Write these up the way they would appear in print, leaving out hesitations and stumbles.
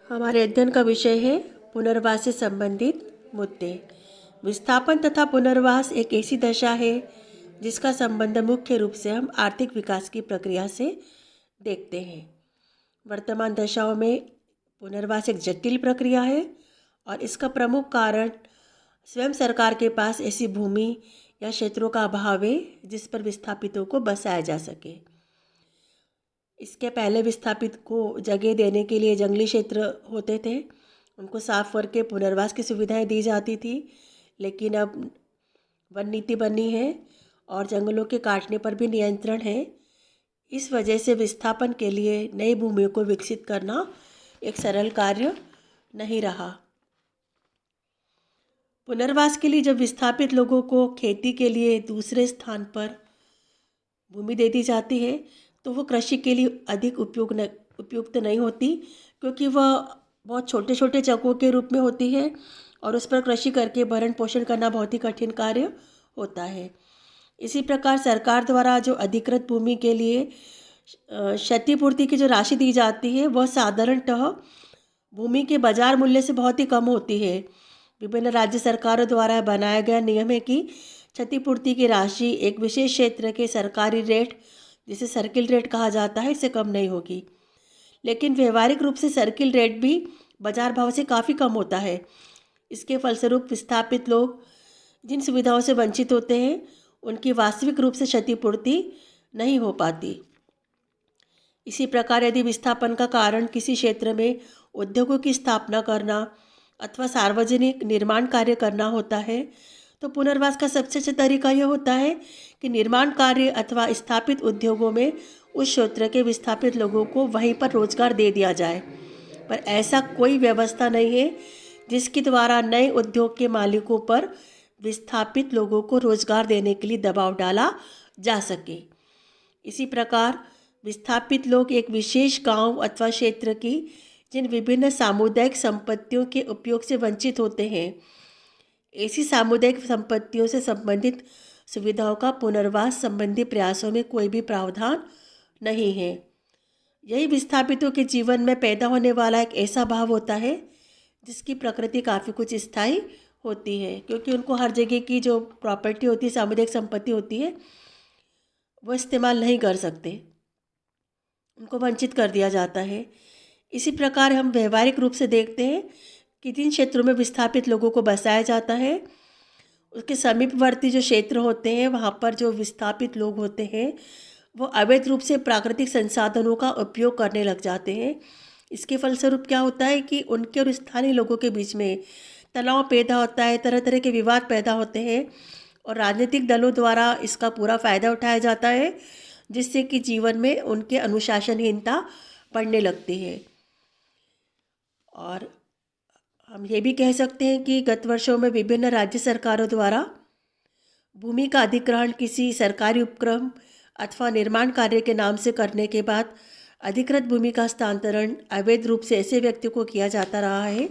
हमारे अध्ययन का विषय है पुनर्वास से संबंधित मुद्दे। विस्थापन तथा पुनर्वास एक ऐसी दशा है जिसका संबंध मुख्य रूप से हम आर्थिक विकास की प्रक्रिया से देखते हैं। वर्तमान दशाओं में पुनर्वास एक जटिल प्रक्रिया है और इसका प्रमुख कारण स्वयं सरकार के पास ऐसी भूमि या क्षेत्रों का अभाव है जिस पर विस्थापितों को बसाया जा सके। इसके पहले विस्थापित को जगह देने के लिए जंगली क्षेत्र होते थे, उनको साफ करके पुनर्वास की सुविधाएं दी जाती थी। लेकिन अब वन नीति बनी है और जंगलों के काटने पर भी नियंत्रण है। इस वजह से विस्थापन के लिए नई भूमियों को विकसित करना एक सरल कार्य नहीं रहा। पुनर्वास के लिए जब विस्थापित लोगों को खेती के लिए दूसरे स्थान पर भूमि दे दी जाती है तो वो कृषि के लिए अधिक उपयुक्त नहीं होती, क्योंकि वह बहुत छोटे छोटे जगहों के रूप में होती है और उस पर कृषि करके भरण पोषण करना बहुत ही कठिन कार्य होता है। इसी प्रकार सरकार द्वारा जो अधिकृत भूमि के लिए क्षतिपूर्ति की जो राशि दी जाती है वह साधारणतः भूमि के बाजार मूल्य से बहुत ही कम होती है। विभिन्न राज्य सरकारों द्वारा बनाया गया नियम है कि क्षतिपूर्ति की राशि एक विशेष क्षेत्र के सरकारी रेट, जिसे सर्किल रेट कहा जाता है, इससे कम नहीं होगी। लेकिन व्यवहारिक रूप से सर्किल रेट भी बाजार भाव से काफ़ी कम होता है। इसके फलस्वरूप विस्थापित लोग जिन सुविधाओं से वंचित होते हैं उनकी वास्तविक रूप से क्षतिपूर्ति नहीं हो पाती। इसी प्रकार यदि विस्थापन का कारण किसी क्षेत्र में उद्योगों की स्थापना करना अथवा सार्वजनिक निर्माण कार्य करना होता है तो पुनर्वास का सबसे अच्छा तरीका यह होता है कि निर्माण कार्य अथवा स्थापित उद्योगों में उस क्षेत्र के विस्थापित लोगों को वहीं पर रोजगार दे दिया जाए। पर ऐसा कोई व्यवस्था नहीं है जिसके द्वारा नए उद्योग के मालिकों पर विस्थापित लोगों को रोजगार देने के लिए दबाव डाला जा सके। इसी प्रकार विस्थापित लोग एक विशेष गांव अथवा क्षेत्र की जिन विभिन्न सामुदायिक संपत्तियों के उपयोग से वंचित होते हैं, ऐसी सामुदायिक संपत्तियों से संबंधित सुविधाओं का पुनर्वास संबंधी प्रयासों में कोई भी प्रावधान नहीं है। यही विस्थापितों के जीवन में पैदा होने वाला एक ऐसा भाव होता है जिसकी प्रकृति काफ़ी कुछ स्थायी होती है, क्योंकि उनको हर जगह की जो प्रॉपर्टी होती है, सामुदायिक संपत्ति होती है, वो इस्तेमाल नहीं कर सकते, उनको वंचित कर दिया जाता है। इसी प्रकार हम व्यवहारिक रूप से देखते हैं कि जिन क्षेत्रों में विस्थापित लोगों को बसाया जाता है उसके समीपवर्ती जो क्षेत्र होते हैं वहाँ पर जो विस्थापित लोग होते हैं वो अवैध रूप से प्राकृतिक संसाधनों का उपयोग करने लग जाते हैं। इसके फलस्वरूप क्या होता है कि उनके और स्थानीय लोगों के बीच में तनाव पैदा होता है, तरह तरह के विवाद पैदा होते हैं और राजनीतिक दलों द्वारा इसका पूरा फ़ायदा उठाया जाता है, जिससे कि जीवन में उनके अनुशासनहीनता बढ़ने लगती है। और हम ये भी कह सकते हैं कि गत वर्षों में विभिन्न राज्य सरकारों द्वारा भूमि का अधिग्रहण किसी सरकारी उपक्रम अथवा निर्माण कार्य के नाम से करने के बाद अधिकृत भूमि का हस्तांतरण अवैध रूप से ऐसे व्यक्तियों को किया जाता रहा है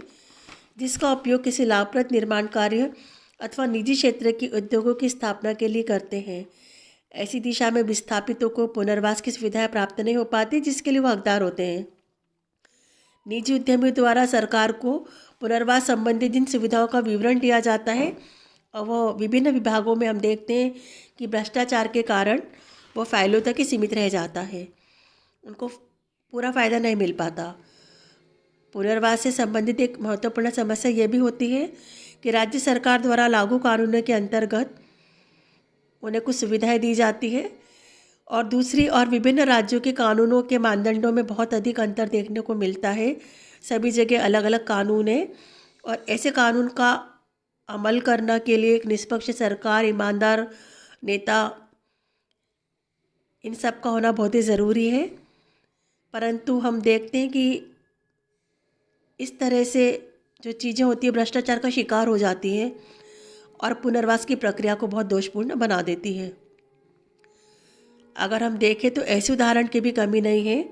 जिसका उपयोग किसी लाभप्रद निर्माण कार्य अथवा निजी क्षेत्र की उद्योगों की स्थापना के लिए करते हैं। ऐसी दिशा में विस्थापितों को पुनर्वास की सुविधाएं प्राप्त नहीं हो पाती जिसके लिए वो हकदार होते हैं। निजी उद्यमियों द्वारा सरकार को पुनर्वास संबंधी जिन सुविधाओं का विवरण दिया जाता है और वो विभिन्न विभागों में हम देखते हैं कि भ्रष्टाचार के कारण वो फाइलों तक ही सीमित रह जाता है, उनको पूरा फ़ायदा नहीं मिल पाता। पुनर्वास से संबंधित एक महत्वपूर्ण समस्या ये भी होती है कि राज्य सरकार द्वारा लागू कानूनों के अंतर्गत उन्हें कुछ सुविधाएं दी जाती है और दूसरी और विभिन्न राज्यों के कानूनों के मानदंडों में बहुत अधिक अंतर देखने को मिलता है। सभी जगह अलग अलग कानून है और ऐसे कानून का अमल करने के लिए एक निष्पक्ष सरकार, ईमानदार नेता, इन सब का होना बहुत ही ज़रूरी है। परंतु हम देखते हैं कि इस तरह से जो चीज़ें होती है भ्रष्टाचार का शिकार हो जाती हैं और पुनर्वास की प्रक्रिया को बहुत दोषपूर्ण बना देती है। अगर हम देखें तो ऐसे उदाहरण की भी कमी नहीं है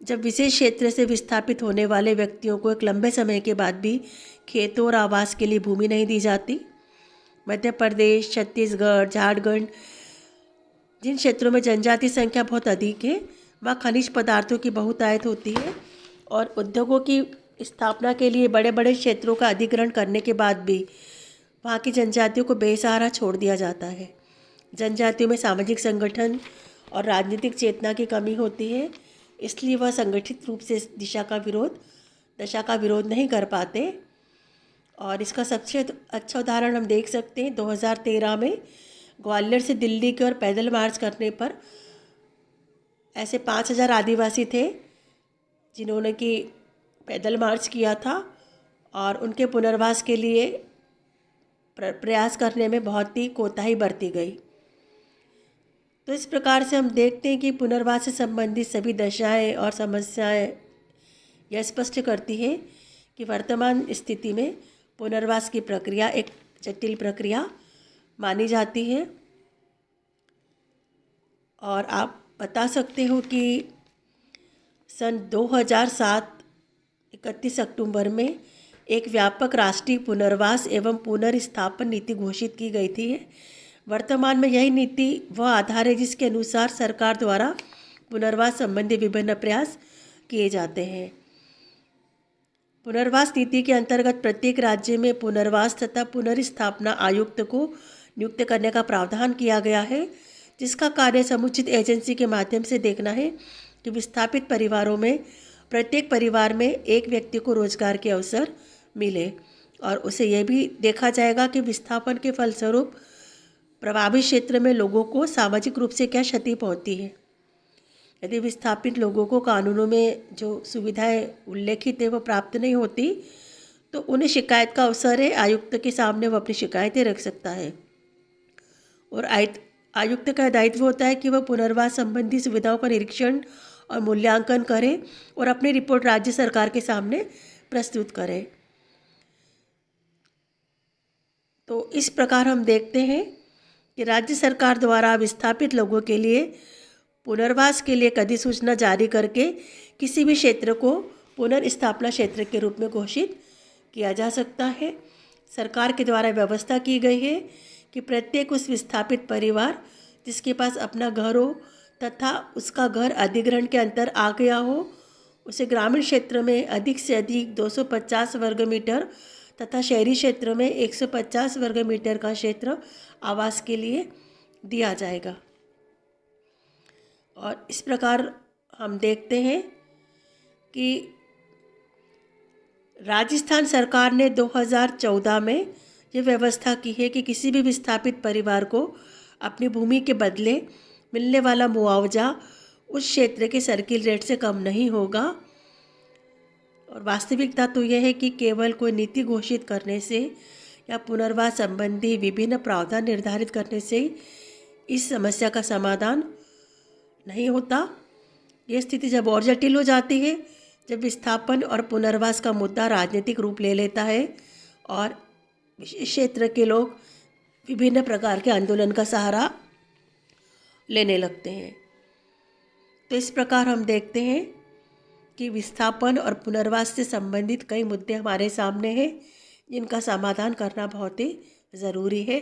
जब विशेष क्षेत्र से विस्थापित होने वाले व्यक्तियों को एक लंबे समय के बाद भी खेतों और आवास के लिए भूमि नहीं दी जाती। मध्य प्रदेश, छत्तीसगढ़, झारखंड, जिन क्षेत्रों में जनजाति संख्या बहुत अधिक है वहाँ खनिज पदार्थों की बहुतायत होती है और उद्योगों की स्थापना के लिए बड़े बड़े क्षेत्रों का अधिग्रहण करने के बाद भी वहाँ की जनजातियों को बेसहारा छोड़ दिया जाता है। जनजातियों में सामाजिक संगठन और राजनीतिक चेतना की कमी होती है, इसलिए वह संगठित रूप से इस दशा का विरोध नहीं कर पाते। और इसका सबसे अच्छा उदाहरण हम देख सकते हैं 2013 में ग्वालियर से दिल्ली की ओर पैदल मार्च करने पर ऐसे 5,000 आदिवासी थे जिन्होंने कि पैदल मार्च किया था और उनके पुनर्वास के लिए प्रयास करने में बहुत ही कोताही बरती गई। तो इस प्रकार से हम देखते हैं कि पुनर्वास से संबंधित सभी दशाएं और समस्याएं यह स्पष्ट करती है कि वर्तमान स्थिति में पुनर्वास की प्रक्रिया एक जटिल प्रक्रिया मानी जाती है। और आप बता सकते हो कि सन 2007 31 अक्टूबर में एक व्यापक राष्ट्रीय पुनर्वास एवं पुनर्स्थापन नीति घोषित की गई थी। वर्तमान में यही नीति वह आधार है जिसके अनुसार सरकार द्वारा पुनर्वास संबंधी विभिन्न प्रयास किए जाते हैं। पुनर्वास नीति के अंतर्गत प्रत्येक राज्य में पुनर्वास तथा पुनर्स्थापना आयुक्त को नियुक्त करने का प्रावधान किया गया है, जिसका कार्य समुचित एजेंसी के माध्यम से देखना है कि विस्थापित परिवारों में प्रत्येक परिवार में एक व्यक्ति को रोजगार के अवसर मिले और उसे यह भी देखा जाएगा कि विस्थापन के फलस्वरूप प्रभावित क्षेत्र में लोगों को सामाजिक रूप से क्या क्षति पहुंचती है। यदि विस्थापित लोगों को कानूनों में जो सुविधाएं उल्लेखित है वो प्राप्त नहीं होती तो उन्हें शिकायत का अवसर है, आयुक्त के सामने वो अपनी शिकायतें रख सकता है। और आयुक्त का दायित्व होता है कि वह पुनर्वास संबंधी सुविधाओं का निरीक्षण और मूल्यांकन करे और अपनी रिपोर्ट राज्य सरकार के सामने प्रस्तुत करे। तो इस प्रकार हम देखते हैं कि राज्य सरकार द्वारा विस्थापित लोगों के लिए पुनर्वास के लिए एक अधिसूचना जारी करके किसी भी क्षेत्र को पुनर्स्थापना क्षेत्र के रूप में घोषित किया जा सकता है। सरकार के द्वारा व्यवस्था की गई है कि प्रत्येक उस विस्थापित परिवार जिसके पास अपना घर हो तथा उसका घर अधिग्रहण के अंतर आ गया हो, उसे ग्रामीण क्षेत्र में अधिक से अधिक 250 वर्ग मीटर तथा शहरी क्षेत्र में 150 वर्ग मीटर का क्षेत्र आवास के लिए दिया जाएगा। और इस प्रकार हम देखते हैं कि राजस्थान सरकार ने 2014 में ये व्यवस्था की है कि किसी भी विस्थापित परिवार को अपनी भूमि के बदले मिलने वाला मुआवजा उस क्षेत्र के सर्किल रेट से कम नहीं होगा। और वास्तविकता तो यह है कि केवल कोई नीति घोषित करने से या पुनर्वास संबंधी विभिन्न प्रावधान निर्धारित करने से इस समस्या का समाधान नहीं होता। ये स्थिति जब और जटिल हो जाती है जब विस्थापन और पुनर्वास का मुद्दा राजनीतिक रूप ले लेता है और विशेष क्षेत्र के लोग विभिन्न प्रकार के आंदोलन का सहारा लेने लगते हैं। तो इस प्रकार हम देखते हैं कि विस्थापन और पुनर्वास से संबंधित कई मुद्दे हमारे सामने हैं जिनका समाधान करना बहुत ही ज़रूरी है।